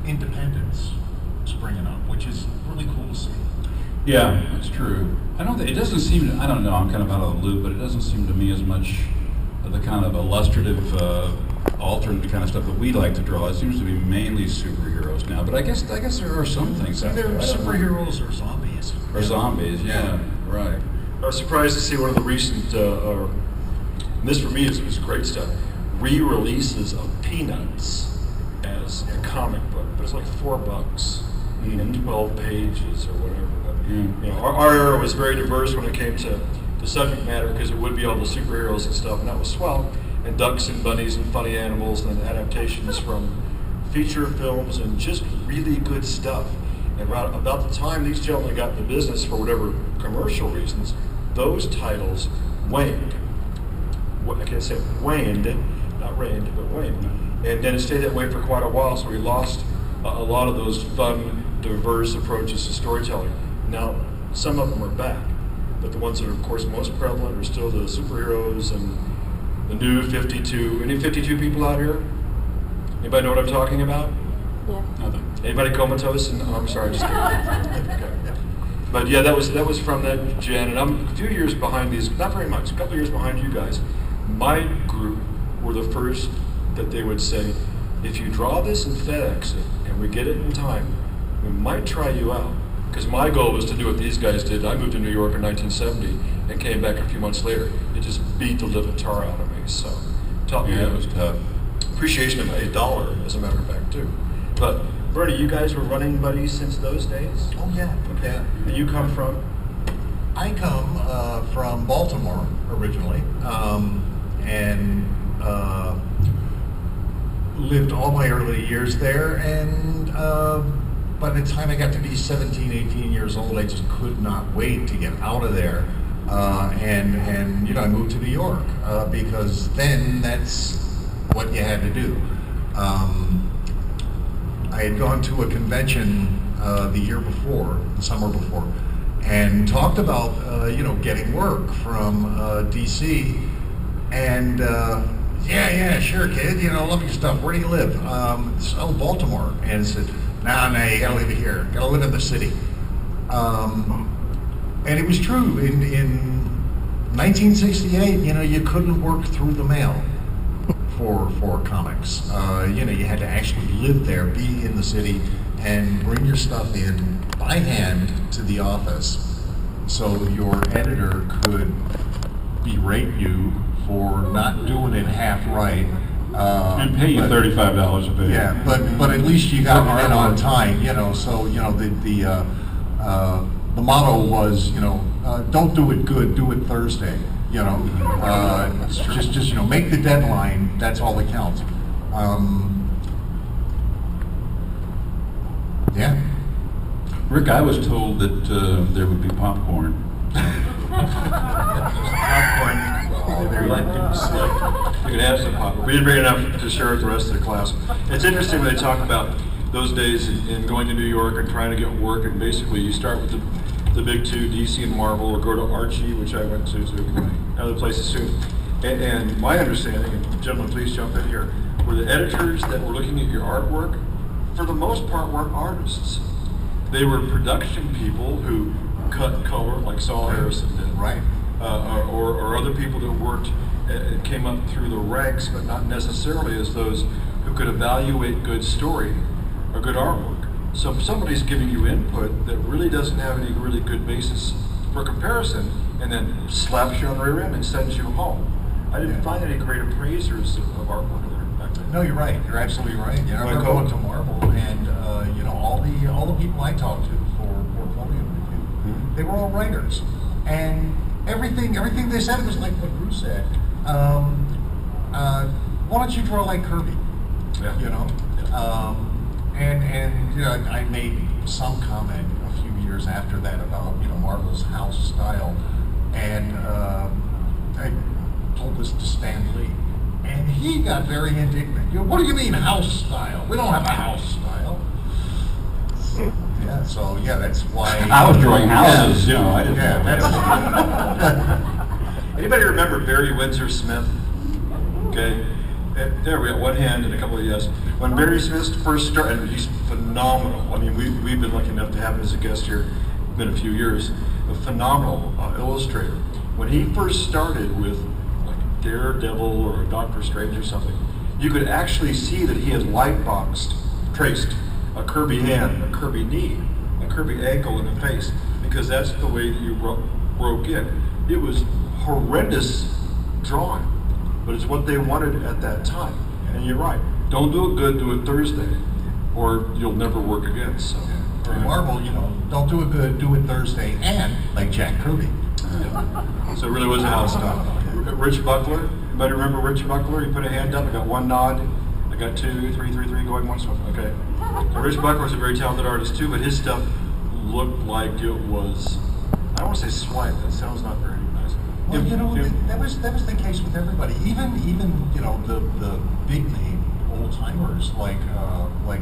independence springing up, which is really cool to see. Yeah, that's true. I don't think, it doesn't seem to, I don't know, I'm kind of out of the loop, but it doesn't seem to me as much of the kind of illustrative, alternate kind of stuff that we like to draw. It seems to be mainly superheroes now, but I guess there are some things out there. They're superheroes or zombies. Or zombies, yeah, right. I was surprised to see one of the recent, and this for me is great stuff, re-releases of Peanuts as a comic book, but it's like $4 and 12 pages or whatever. But, you know, our era was very diverse when it came to the subject matter, because it would be all the superheroes and stuff, and that was swell. And ducks and bunnies and funny animals and adaptations from feature films and just really good stuff. And right about the time these gentlemen got in the business for whatever commercial reasons, those titles waned. I can't say waned, not rained, but waned. And then it stayed that way for quite a while, so we lost a lot of those fun, diverse approaches to storytelling. Now, some of them are back, but the ones that are, of course, most prevalent are still the superheroes and the new 52. Any 52 people out here? Anybody know what I'm talking about? Yeah. Nothing. Anybody comatose? And, oh, I'm sorry, just kidding. Okay. But yeah, that was from that gen, and I'm a few years behind these, not very much, a couple years behind you guys. My group were the first that they would say, if you draw this and FedEx it, and we get it in time, we might try you out. Because my goal was to do what these guys did. I moved to New York in 1970 and came back a few months later. It just beat the living tar out of me. So, taught me Yeah, it was tough. appreciation of $1, as a matter of fact, too. But Bernie, you guys were running buddies since those days? Oh yeah, Okay. And you come from? I come from Baltimore originally, and lived all my early years there, and by the time I got to be 17, 18 years old, I just could not wait to get out of there. And you know, I moved to New York because then that's what you had to do. I had gone to a convention the year before, the summer before, and talked about you know, getting work from DC, and yeah, sure, kid, you know, love your stuff. Where do you live? Oh, Baltimore. And I said, nah, you gotta live here. Gotta live in the city. And it was true. In 1968, you know, you couldn't work through the mail for comics. You know, you had to actually live there, be in the city, and bring your stuff in by hand to the office, so your editor could berate you for not doing it half right. And pay you $35 a page. Yeah, but at least you got it in on time, you know. So you know, the motto was, you know, don't do it good, do it Thursday. You know, just you know, make the deadline. That's all that counts. Yeah. Rick, I was told that there would be popcorn. Popcorn. You can have some popcorn. We didn't bring enough to share with the rest of the class. It's interesting when they talk about those days in going to New York and trying to get work, and basically you start with the big two, DC and Marvel, or go to Archie, which I went to other places too. And my understanding, and gentlemen, please jump in here, were the editors that were looking at your artwork, for the most part, weren't artists. They were production people who cut color, like Saul Harrison did. Right. Or other people that worked, came up through the ranks, but not necessarily as those who could evaluate good story or good artwork. So if somebody's giving you input that really doesn't have any really good basis for comparison, and then slaps you on the rear end and sends you home, I didn't find any great appraisers of artwork there back then. No, you're right. You're absolutely right. You know, I remember going to Marvel, and you know, all the people I talked to for portfolio review, they were all writers, and everything they said was like what Bruce said. Why don't you draw like Kirby? Yeah. You know, and you know, I made some comment a few years after that about, you know, Marvel's house style, and I told this to Stan Lee, and he got very indignant. You know, what do you mean house style? We don't have a house style. Yeah, so yeah, that's why I was drawing houses, you know. I didn't Yeah, Anybody remember Barry Windsor Smith? Okay, There we got one hand and a couple of yes. When Barry Smith first started, and he's phenomenal. I mean, we've been lucky enough to have him as a guest here. Been a few years. A phenomenal illustrator. When he first started with like Daredevil or Doctor Strange or something, you could actually see that he had light boxed, traced a Kirby hand, a Kirby knee, a Kirby ankle, and a face, because that's the way that you broke in. It was horrendous drawing, but it's what they wanted at that time. And you're right. Don't do it good, do it Thursday, or you'll never work again. So, for Marvel, don't do it good, do it Thursday, and like Jack Kirby. So it really was a house stuff. Rich Buckler, anybody remember Rich Buckler? He put a hand up, I got one nod, I got 2, 3, 3, 3, going once, okay. So Rich Buckler was a very talented artist too, but his stuff looked like it was, I don't want to say swipe, that sounds not very nice. Well, that was the case with everybody. Even the big name old timers like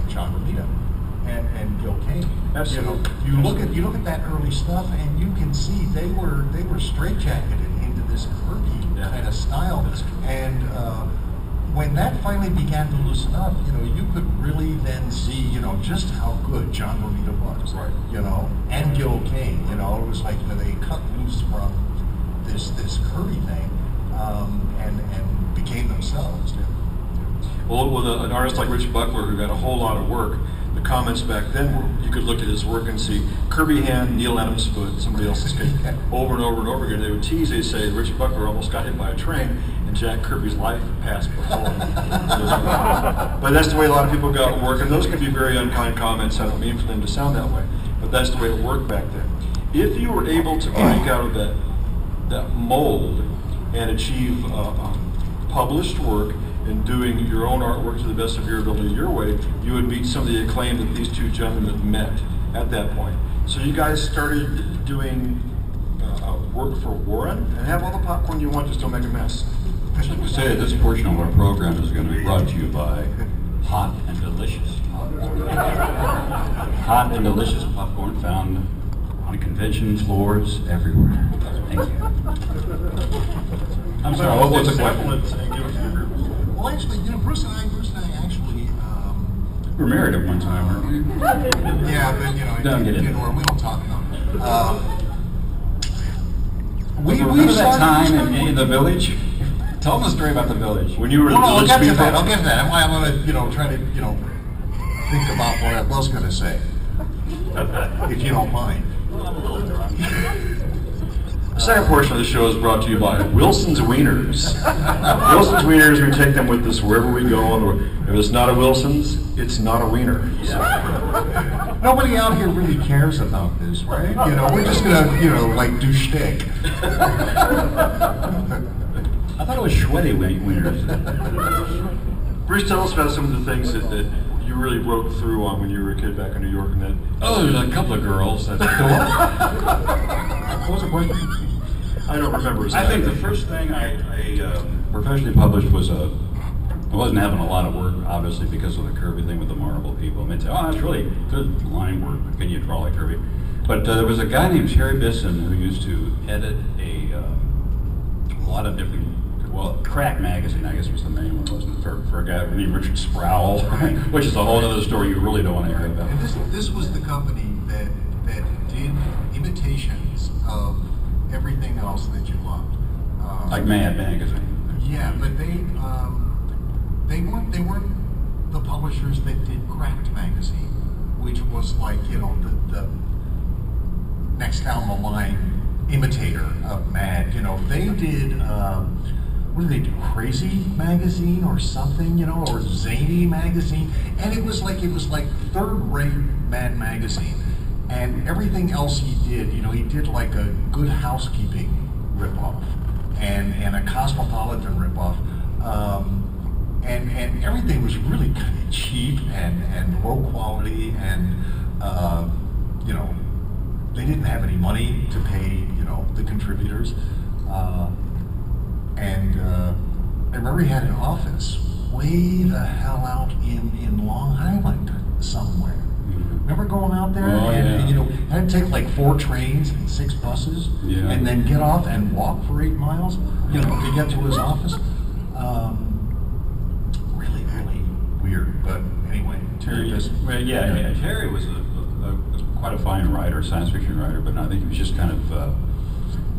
John Romita and Gil Kane. Absolutely. You look at that early stuff, and you can see they were straitjacketed into this Kirby kind of style. And when that finally began to loosen up, you could really then see just how good John Romita was. Right. And Gil Kane. It was like they cut loose from this Kirby thing and became themselves. Well, with an artist like Rich Buckler, who got a whole lot of work, the comments back then were, you could look at his work and see Kirby hand, Neil Adams foot, somebody else's case, over and over and over again. They would tease, they'd say, Rich Buckler almost got hit by a train, and Jack Kirby's life passed before him. But that's the way a lot of people got work, and those can be very unkind comments. I don't mean for them to sound that way, but that's the way it worked back then. If you were able to break out of that mold and achieve published work and doing your own artwork to the best of your ability your way, you would meet some of the acclaim that these two gentlemen met at that point. So you guys started doing work for Warren, and have all the popcorn you want, just don't make a mess. I should say that this portion of our program is going to be brought to you by Hot and Delicious. Hot and delicious popcorn found on convention floors everywhere. Thank you. I'm sorry, what's the question? Well, actually, Bruce and I actually. We were married at one time, weren't we? Yeah, but Don't get into we don't talk about it. We Remember that started time in the village? Tell them a story about the village. When you were I'll get to that. I'll get to that. I'm gonna, try to, think about what I was gonna say, if you don't mind. The second portion of the show is brought to you by Wilson's Wieners. Wilson's Wieners, we take them with us wherever we go, and if it's not a Wilson's, it's not a wiener. Nobody out here really cares about this, right? We're just gonna, do shtick. I thought it was sweaty wieners. Bruce, tell us about some of the things that you really broke through on when you were a kid back in New York. And that. Oh, there's a couple of girls. What was the question? I don't remember. I think the first thing I professionally published was I wasn't having a lot of work, obviously, because of the Kirby thing with the Marvel people. And they'd say, oh, that's really good line work. Can you draw like Kirby? But there was a guy named Terry Bisson who used to edit a lot of different, Crack Magazine, I guess was the name, wasn't it? For a guy named Richard Sproul, which is a whole other story you really don't want to hear about. And this was the company that did imitations of everything else that you loved. Like Mad Magazine. Yeah, but they weren't the publishers that did Cracked Magazine, which was like the next down the line imitator of Mad. They did. What did they do? Crazy Magazine or something, or Zany Magazine, and it was like third-rate Mad Magazine, and everything else he did, he did like a Good Housekeeping ripoff, and a Cosmopolitan ripoff, and everything was really kind of cheap and low quality, and they didn't have any money to pay the contributors. And I remember he had an office way the hell out in Long Island somewhere. Remember going out there had to take like 4 trains and 6 buses, and then get off and walk for 8 miles, to get to his office. Terry, Just- well, yeah, Terry was quite a fine writer, science fiction writer, but I think he was just kind of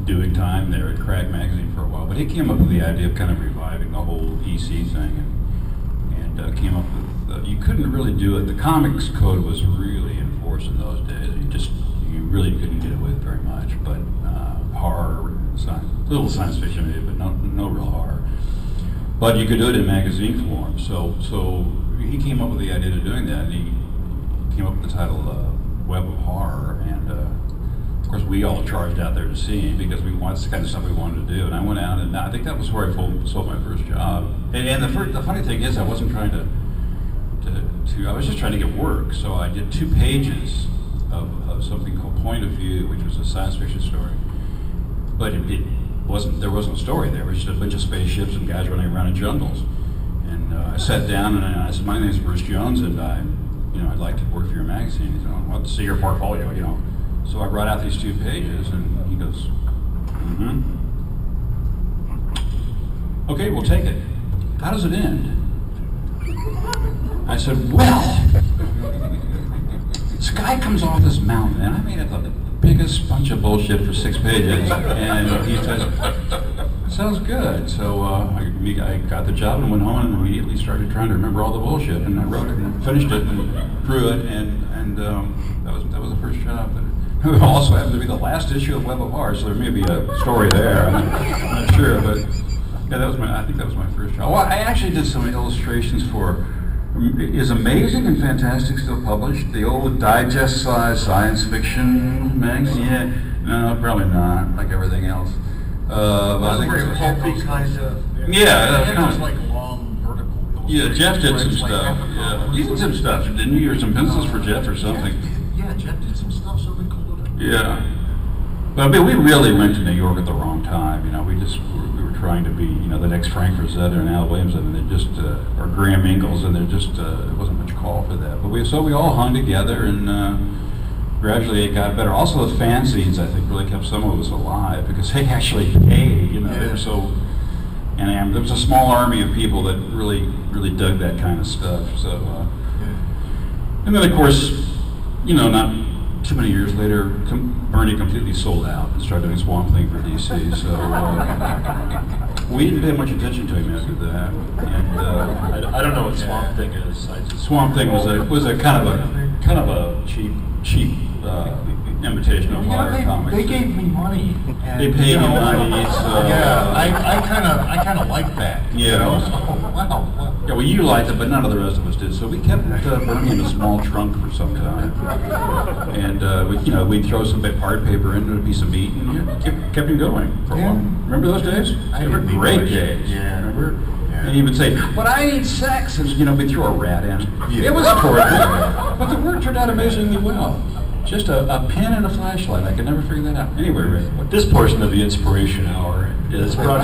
doing time there at Crack Magazine for a while. But he came up with the idea of kind of reviving the whole EC thing, and came up with, you couldn't really do it. The comics code was really enforced in those days. You really couldn't get away with very much, but horror, little science fiction maybe, but no real horror. But you could do it in magazine form. So he came up with the idea of doing that, and he came up with the title Web of Horror, and of course we all charged out there to see him because it's the kind of stuff we wanted to do. And I went out, and I think that was where I sold my first job. And the funny thing is, I wasn't trying to I was just trying to get work. So I did 2 pages of something called Point of View, which was a science fiction story. But there wasn't a story there. It was just a bunch of spaceships and guys running around in jungles. And I sat down and I said, "My name is Bruce Jones, and I'd like to work for your magazine." He said, "I'd love to see your portfolio, So I brought out these 2 pages, and he goes, "Mm-hmm. Okay, we'll take it. How does it end?" I said, "Well, this guy comes off this mountain," and I made up the biggest bunch of bullshit for 6 pages, and he says, "Sounds good." So I got the job and went home and immediately started trying to remember all the bullshit, and I wrote it and finished it and drew it, and that was the first job. But it also happened to be the last issue of Web of Horror, so there may be a story there. I'm not sure, but yeah, I think that was my first job. Well, I actually did some illustrations for. Is Amazing and Fantastic still published? The old digest-sized science fiction magazine? Yeah, no, probably not, like everything else. But I think very pulpy kind of. Yeah, it was like long vertical. Yeah, Jeff did some illustrations, like stuff. half a Yeah, column. you did some stuff, didn't you? Or some pencils for Jeff or something? Jeff did some stuff, so we called it. Yeah. But I mean, we really went to New York at the wrong time. We were trying to be, the next Frank Frazetta and Al Williamson, and they just, or Graham Ingalls, and there wasn't much call for that. But we all hung together, and gradually it got better. Also, the fanzines, I think, really kept some of us alive because they actually paid. They were so. And there was a small army of people that really dug that kind of stuff. So, and then of course, not too many years later, Bernie completely sold out and started doing Swamp Thing for DC. So we didn't pay much attention to him after that. And I don't know what Swamp Thing is. Swamp Thing was a kind of a cheap imitation of horror comics. They gave me money. And, They paid you money. So, yeah, I kind of like that. Yeah. So, wow. Yeah, well, you liked it, but none of the rest of us did. So we kept Bernie in a small trunk for some time, and we'd throw some hard paper in, there'd be some meat, and kept him going for a while. Remember those days? They were great days. Yeah. Remember? Yeah. And he would say, "But I need sex," and we'd throw a rat in. Yeah. It was torture, but the work turned out amazingly well. Just a pen and a flashlight. I could never figure that out. Anyway, Rick. This portion of the Inspiration Hour is brought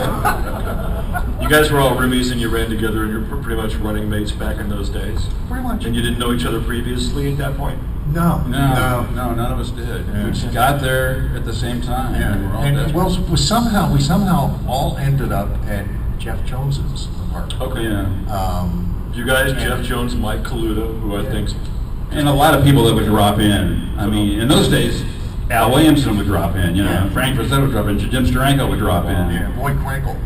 You guys were all roomies and you ran together and you're pretty much running mates back in those days? Pretty much. And you didn't know each other previously at that point? No, none of us did. Yeah. We just got there at the same time. Yeah. And we were all And desperate. we somehow all ended up at Jeff Jones's apartment. Okay. Yeah. You guys, Jeff Jones, Mike Coluto, who I think... And a lot of people that would drop in. I mean, in those days, Al Williamson would drop in, Yeah. Frank Frazetta would drop in, Jim Steranko would drop in. Yeah, Boyd Crankle.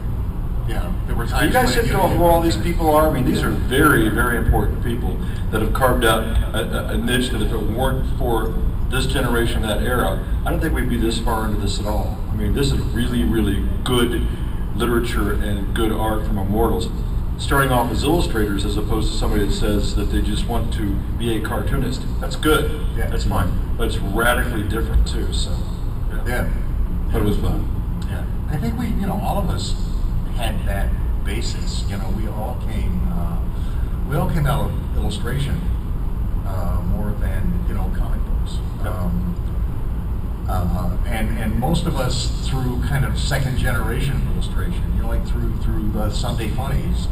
Yeah, there were times You guys when, should know who all these people are. I mean, these are very, very important people that have carved out a niche that if it weren't for this generation, that era, I don't think we'd be this far into this at all. I mean, this is really, really good literature and good art from immortals. Starting off as illustrators as opposed to somebody that says that they just want to be a cartoonist. That's good. Yeah. That's fine. But it's radically different too, so. Yeah. But it was fun. Yeah. I think we, all of us had that basis. We all came out of illustration more than, comic books. And most of us through kind of second generation illustration, like through the Sunday Funnies,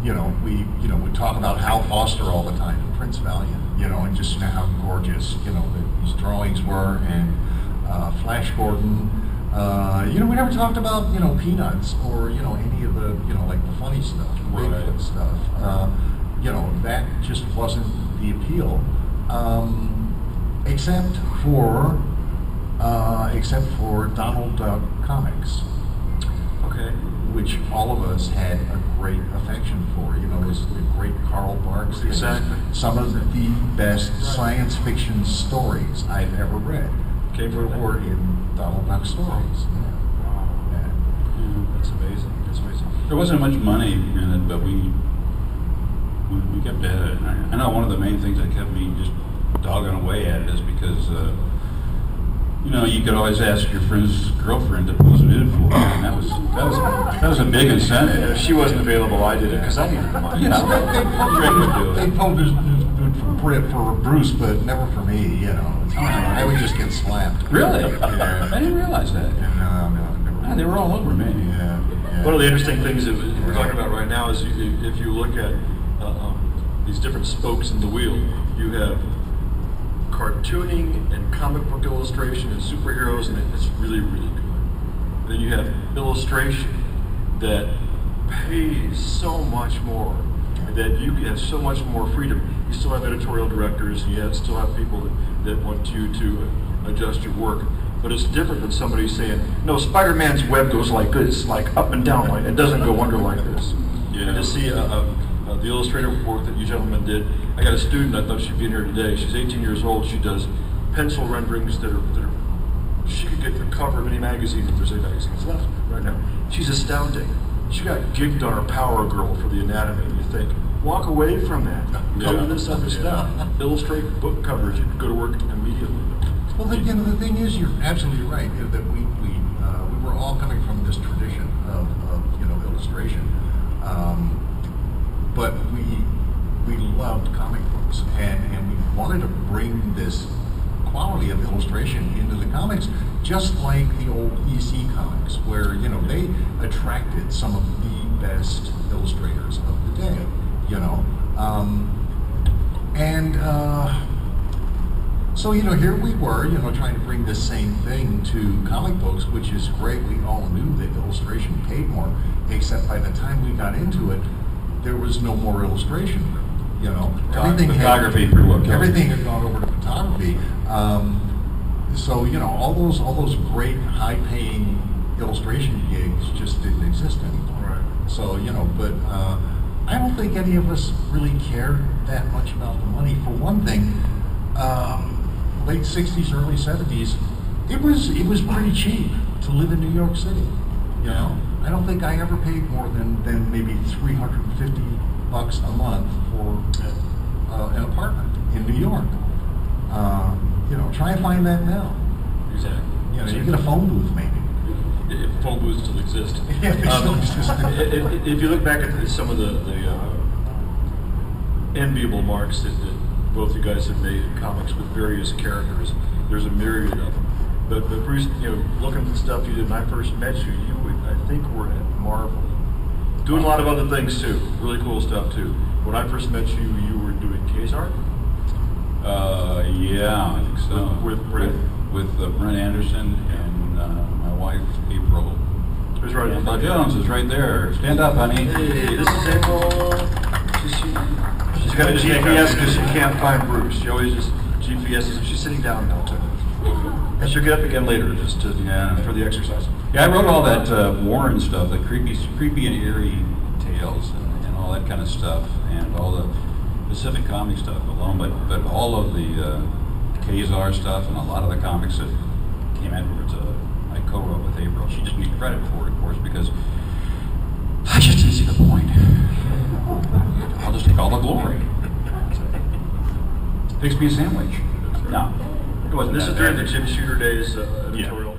we talk about Hal Foster all the time, Prince Valiant, and just how gorgeous, these drawings were, and Flash Gordon. We never talked about, Peanuts or, any of the, like the funny stuff, Bigfoot stuff. you know, that just wasn't the appeal, except for Donald Duck comics, Okay. which all of us had a great affection for. You know, those the great Karl Barks. Exactly. Some of the best science fiction stories I've ever read were in Donald Duck stories. Yeah. That's amazing. That's amazing. There wasn't much money in it, but we kept at it. I know one of the main things that kept me just dogging away at it is because, you know, you could always ask your friend's girlfriend to pose a nude for you, and that was a big And incentive. if she wasn't available, I did it because I needed the money. Yeah, Rick would do They it. pulled for Bruce, but never for me. You know, I would just get slapped. Really? Yeah. I didn't realize that. No, never. Ah, they were all over me. Yeah. One of the interesting things that we're talking about right now is if you look at these different spokes in the wheel, you have cartooning and comic book illustration and superheroes, and it's really, really good. Then you have illustration that pays so much more, that you have so much more freedom. You still have editorial directors, and you still have people that want you to adjust your work. But it's different than somebody saying, no, Spider-Man's web goes like this, like up and down, like it doesn't go under like this. Yeah. And to see the illustrative work that you gentlemen did, I got a student, I thought she'd be in here today. She's 18 years old. She does pencil renderings that are she could get the cover of any magazine if there's any magazines left right now. She's astounding. She got gigged on her Power Girl for the anatomy, and you think, walk away from that. Come to this other stuff. Illustrate book covers. You could go to work immediately. Well, you know, the thing is, you're absolutely right. You know, that we were all coming from this tradition of you know, illustration, but we loved comic books, and we wanted to bring this quality of illustration into the comics, just like the old EC comics, where, you know, they attracted some of the best illustrators of the day. You know, so, you know, here we were, you know, trying to bring this same thing to comic books, which is great. We all knew that illustration paid more, except by the time we got into it, there was no more illustration. You know, Photography everything had gone over to photography. So, you know, all those great high-paying illustration gigs just didn't exist anymore. Right. So, you know, but I don't think any of us really cared that much about the money. For one thing, late 60s, early 70s, it was pretty cheap to live in New York City. You know, I don't think I ever paid more than maybe $350 a month for an apartment in New York. You know, try and find that now. Exactly. You know, you get a phone booth maybe. If phone booths still exist. Yeah, they still exist. If you look back at some of the enviable marks that both you guys have made in comics with various characters, there's a myriad of them. But Bruce, you know, looking at the stuff you did when I first met you, I think were at Marvel. Doing a lot of other things too, really cool stuff too. When I first met you, you were doing Kazar? Yeah, I think so. With Brent? With Brent Anderson and my wife, April. Who's right? Angela Jones is right there. Stand up, honey. Hey, this is April. She's got a GPS because she can't find Bruce. She always just GPSes. She's sitting down now too. And she'll get up again later just to for the exercise. Yeah, I wrote all that Warren stuff, the creepy and eerie tales and all that kind of stuff, and all the Pacific comic stuff alone, but all of the Kazar stuff and a lot of the comics that came afterwards, I co-wrote with April. She didn't need credit for it, of course, because I just didn't see the point. I'll just take all the glory. Fix me a sandwich. No, it wasn't This that is during bad. the Jim Shooter days editorial.